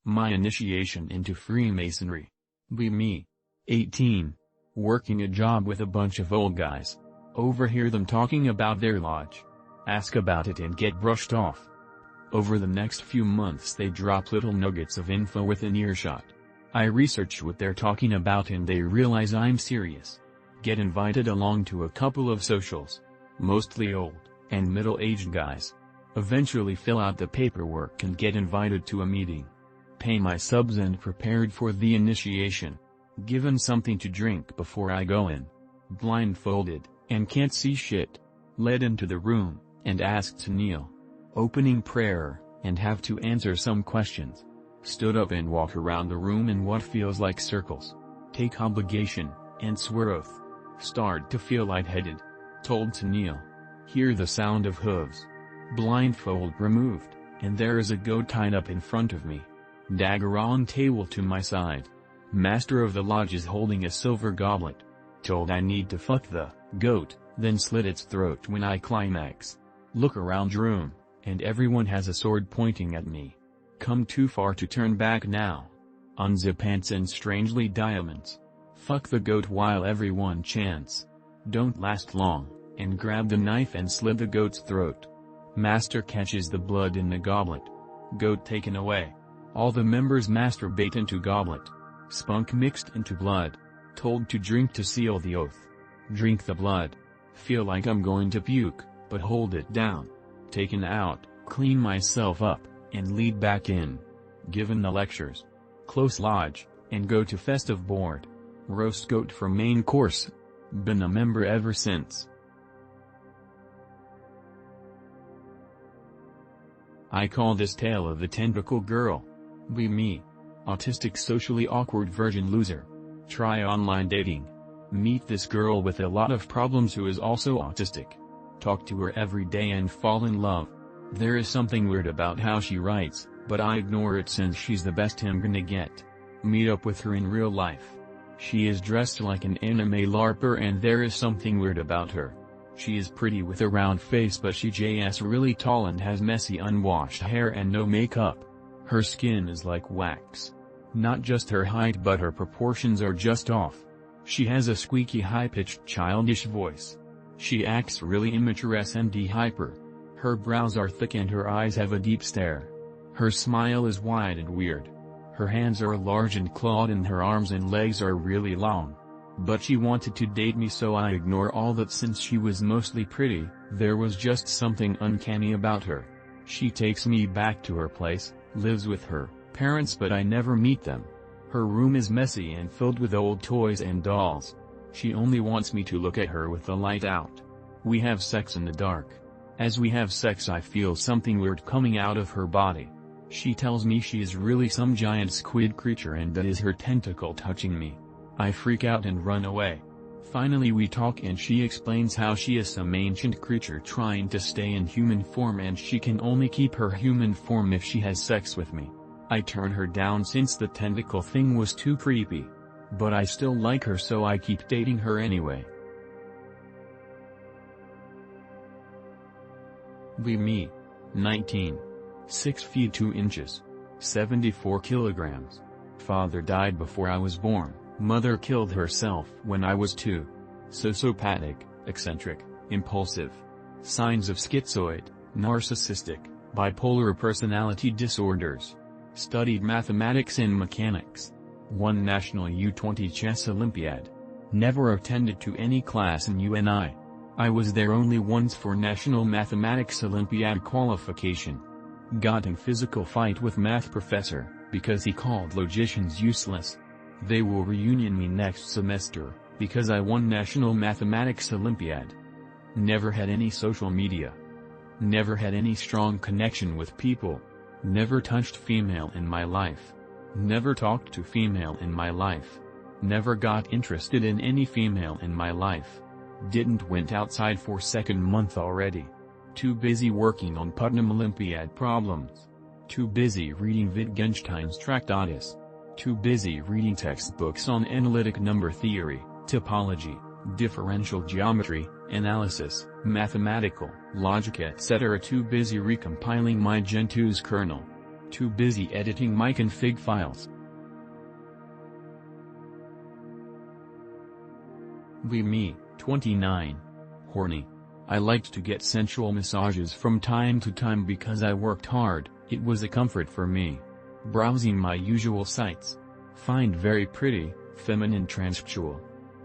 My initiation into Freemasonry. Be me. 18. Working a job with a bunch of old guys. Overhear them talking about their lodge. Ask about it and get brushed off. Over the next few months they drop little nuggets of info within earshot. I research what they're talking about and they realize I'm serious. Get invited along to a couple of socials. Mostly old and middle-aged guys. Eventually fill out the paperwork and get invited to a meeting. Pay my subs and prepared for the initiation. Given something to drink before I go in. Blindfolded, and can't see shit. Led into the room, and asked to kneel. Opening prayer, and have to answer some questions. Stood up and walk around the room in what feels like circles. Take obligation, and swear oath. Start to feel lightheaded. Told to kneel. Hear the sound of hooves. Blindfold removed, and there is a goat tied up in front of me. Dagger on table to my side. Master of the lodge is holding a silver goblet. Told I need to fuck the goat, then slit its throat when I climax. Look around room, and everyone has a sword pointing at me. Come too far to turn back now. Unzip pants and strangely diamonds. Fuck the goat while everyone chants. Don't last long, and grab the knife and slit the goat's throat. Master catches the blood in the goblet. Goat taken away. All the members masturbate into goblet. Spunk mixed into blood. Told to drink to seal the oath. Drink the blood. Feel like I'm going to puke, but hold it down. Taken out, clean myself up, and lead back in. Given the lectures. Close lodge, and go to festive board. Roast goat for main course. Been a member ever since. I call this tale of the tentacle girl. Be me. Autistic socially awkward virgin loser. Try online dating. Meet this girl with a lot of problems who is also autistic. Talk to her every day and fall in love. There is something weird about how she writes, but I ignore it since she's the best I'm gonna get. Meet up with her in real life. She is dressed like an anime LARPer and there is something weird about her. She is pretty with a round face but she's really tall and has messy unwashed hair and no makeup. Her skin is like wax. Not just her height but her proportions are just off. She has a squeaky high-pitched childish voice. She acts really immature and hyper. Her brows are thick and her eyes have a deep stare. Her smile is wide and weird. Her hands are large and clawed and her arms and legs are really long. But she wanted to date me so I ignore all that since she was mostly pretty, there was just something uncanny about her. She takes me back to her place, lives with her parents but I never meet them. Her room is messy and filled with old toys and dolls. She only wants me to look at her with the light out. We have sex in the dark. As we have sex I feel something weird coming out of her body. She tells me she is really some giant squid creature and that is her tentacle touching me. I freak out and run away. Finally we talk and she explains how she is some ancient creature trying to stay in human form and she can only keep her human form if she has sex with me. I turn her down since the tentacle thing was too creepy. But I still like her so I keep dating her anyway. Be me. 19. 6 feet 2 inches. 74 kilograms. Father died before I was born, mother killed herself when I was 2. Sociopathic, eccentric, impulsive. Signs of schizoid, narcissistic, bipolar personality disorders. Studied mathematics and mechanics. Won National U20 Chess Olympiad. Never attended to any class in UNI. I was there only once for National Mathematics Olympiad qualification. Got in physical fight with math professor, because he called logicians useless. They will reunion me next semester, because I won National Mathematics Olympiad. Never had any social media. Never had any strong connection with people. Never touched female in my life. Never talked to female in my life. Never got interested in any female in my life. Didn't went outside for second month already. Too busy working on Putnam Olympiad problems. Too busy reading Wittgenstein's Tractatus. Too busy reading textbooks on analytic number theory, topology, differential geometry, analysis, mathematical, logic etc. Too busy recompiling my Gentoo's kernel. Too busy editing my config files. Me, 29. Horny. I liked to get sensual massages from time to time because I worked hard. It was a comfort for me. Browsing my usual sites. Find very pretty, feminine transsexual.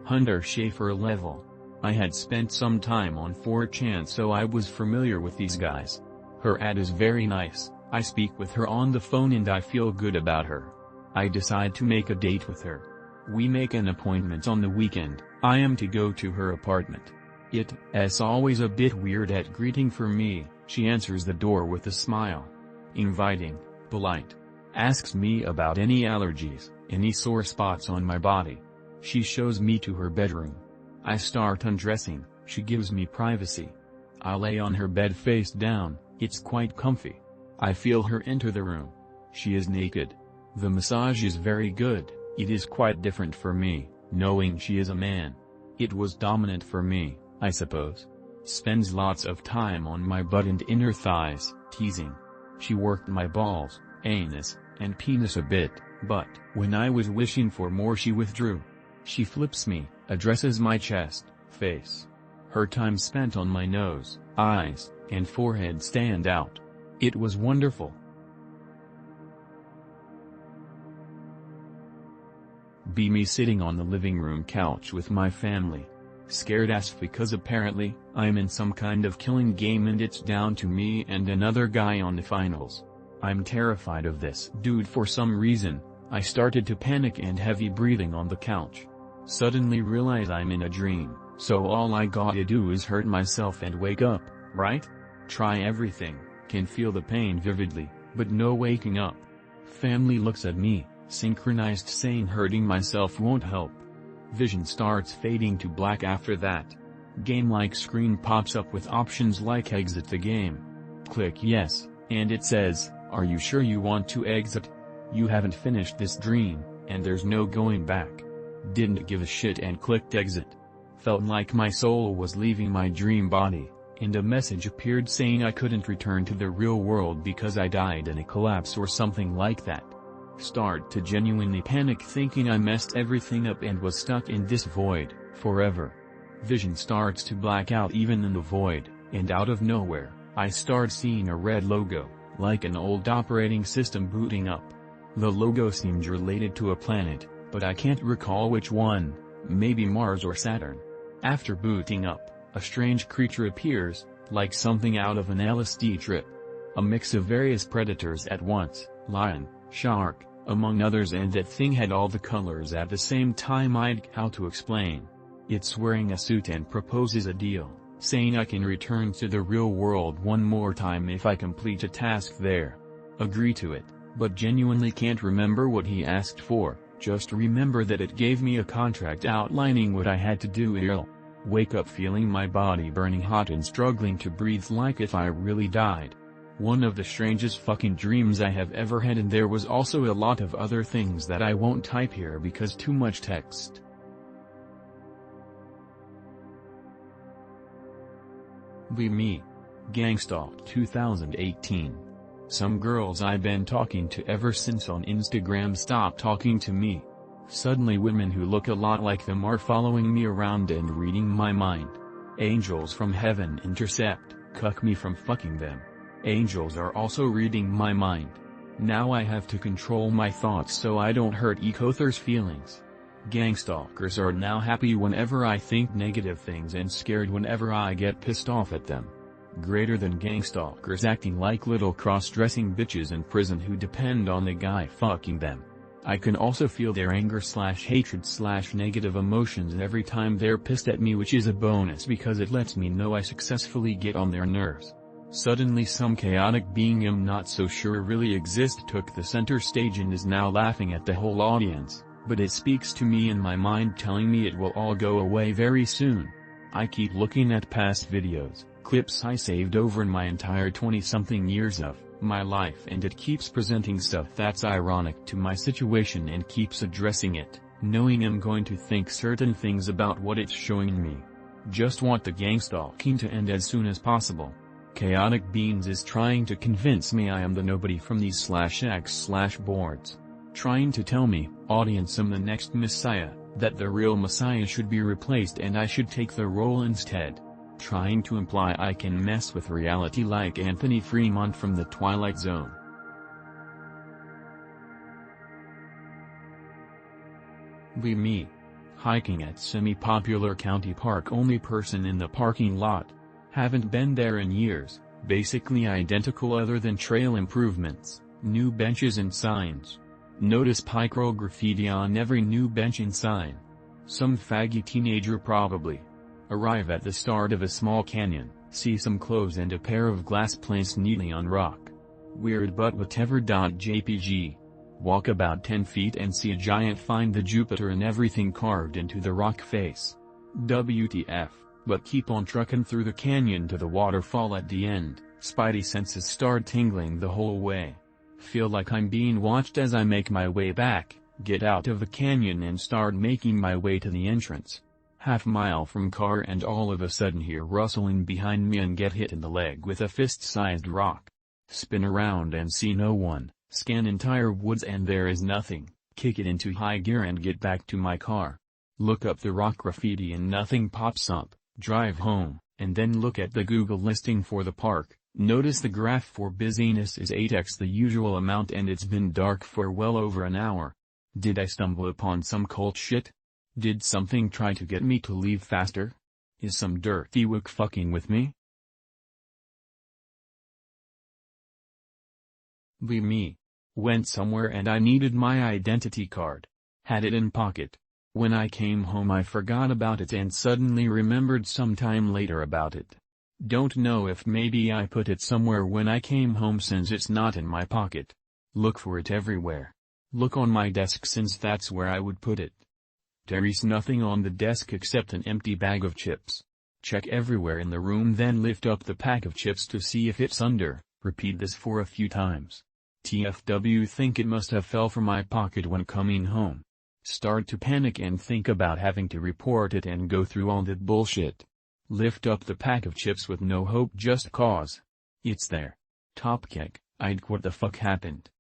Hunter Schafer level. I had spent some time on 4chan, so I was familiar with these guys. Her ad is very nice. I speak with her on the phone and I feel good about her. I decide to make a date with her. We make an appointment on the weekend. I am to go to her apartment. It's always a bit weird at greeting for me. She answers the door with a smile. Inviting, polite. Asks me about any allergies, any sore spots on my body. She shows me to her bedroom. I start undressing. She gives me privacy. I lay on her bed face down. It's quite comfy. I feel her enter the room. She is naked. The massage is very good. It is quite different for me, knowing she is a man. It was dominant for me, I suppose. Spends lots of time on my butt and inner thighs, teasing. She worked my balls, anus, and penis a bit, but when I was wishing for more she withdrew. She flips me, addresses my chest, face. Her time spent on my nose, eyes, and forehead stand out. It was wonderful. Me sitting on the living room couch with my family. Scared as because apparently, I'm in some kind of killing game and it's down to me and another guy on the finals. I'm terrified of this dude for some reason. I started to panic and heavy breathing on the couch. Suddenly realize I'm in a dream, so all I gotta do is hurt myself and wake up, right? Try everything, can feel the pain vividly, but no waking up. Family looks at me, synchronized saying hurting myself won't help. Vision starts fading to black after that. Game-like screen pops up with options like exit the game. Click yes, and it says, are you sure you want to exit? You haven't finished this dream, and there's no going back. Didn't give a shit and clicked exit. Felt like my soul was leaving my dream body, and a message appeared saying I couldn't return to the real world because I died in a collapse or something like that. Start to genuinely panic thinking I messed everything up and was stuck in this void, forever. Vision starts to black out even in the void, and out of nowhere, I start seeing a red logo, like an old operating system booting up. The logo seemed related to a planet, but I can't recall which one, maybe Mars or Saturn. After booting up, a strange creature appears, like something out of an LSD trip. A mix of various predators at once, lion, shark, among others, and that thing had all the colors at the same time. How to explain. It's wearing a suit and proposes a deal, saying I can return to the real world one more time if I complete a task there. Agree to it, but genuinely can't remember what he asked for, just remember that it gave me a contract outlining what I had to do. Wake up feeling my body burning hot and struggling to breathe like if I really died. One of the strangest fucking dreams I have ever had, and there was also a lot of other things that I won't type here because too much text. Me. Gangstalk 2018. Some girls I've been talking to ever since on Instagram stopped talking to me. Suddenly women who look a lot like them are following me around and reading my mind. Angels from heaven intercept, cuck me from fucking them. Angels are also reading my mind. Now I have to control my thoughts so I don't hurt Ecother's feelings. Gangstalkers are now happy whenever I think negative things and scared whenever I get pissed off at them. Greater than gangstalkers acting like little cross-dressing bitches in prison who depend on the guy fucking them. I can also feel their anger/hatred/negative emotions every time they're pissed at me, which is a bonus because it lets me know I successfully get on their nerves. Suddenly some chaotic being I'm not so sure really exists took the center stage and is now laughing at the whole audience, but it speaks to me in my mind telling me it will all go away very soon. I keep looking at past videos, clips I saved over in my entire 20-something years of my life, and it keeps presenting stuff that's ironic to my situation and keeps addressing it, knowing I'm going to think certain things about what it's showing me. Just want the gangstalking to end as soon as possible. Chaotic Beans is trying to convince me I am the nobody from these /x/boards. Trying to tell me, audience, I'm the next messiah, that the real messiah should be replaced and I should take the role instead. Trying to imply I can mess with reality like Anthony Fremont from The Twilight Zone. Be me. Hiking at semi-popular county park, only person in the parking lot. Haven't been there in years, basically identical other than trail improvements, new benches and signs. Notice picro graffiti on every new bench and sign. Some faggy teenager probably. Arrive at the start of a small canyon, see some clothes and a pair of glass placed neatly on rock. Weird but whatever. JPG. Walk about 10 feet and see a giant, find the Jupiter and everything carved into the rock face. WTF, but keep on trucking through the canyon to the waterfall at the end, spidey senses start tingling the whole way. Feel like I'm being watched as I make my way back, get out of the canyon and start making my way to the entrance. Half-mile from car and all of a sudden hear rustling behind me and get hit in the leg with a fist-sized rock. Spin around and see no one. Scan entire woods and there is nothing, kick it into high gear and get back to my car. Look up the rock graffiti and nothing pops up, drive home, and then look at the Google listing for the park. Notice the graph for busyness is 8x the usual amount and it's been dark for well over an hour. Did I stumble upon some cult shit? Did something try to get me to leave faster? Is some dirty wook fucking with me? Be me. Went somewhere and I needed my identity card. Had it in pocket. When I came home I forgot about it and suddenly remembered sometime later about it. Don't know if maybe I put it somewhere when I came home since it's not in my pocket. Look for it everywhere. Look on my desk since that's where I would put it. There's nothing on the desk except an empty bag of chips. Check everywhere in the room, then lift up the pack of chips to see if it's under. Repeat this for a few times. TFW, think it must have fell from my pocket when coming home. Start to panic and think about having to report it and go through all that bullshit. Lift up the pack of chips with no hope just cause. It's there. Top kick, what the fuck happened?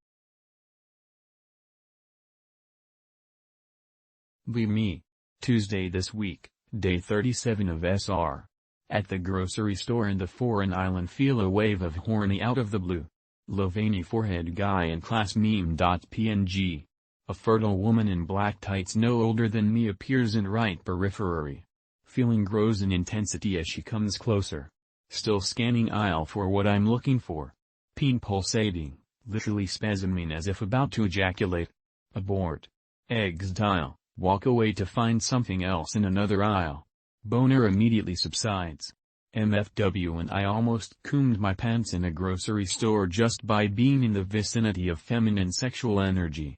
Be me. Tuesday this week, day 37 of SR. At the grocery store in the foreign island, feel a wave of horny out of the blue. Lovany forehead guy in class meme.png. A fertile woman in black tights no older than me appears in right periphery. Feeling grows in intensity as she comes closer. Still scanning aisle for what I'm looking for. Peen pulsating, literally spasming as if about to ejaculate. Abort. Eggs dial, walk away to find something else in another aisle. Boner immediately subsides. MFW, and I almost coomed my pants in a grocery store just by being in the vicinity of feminine sexual energy.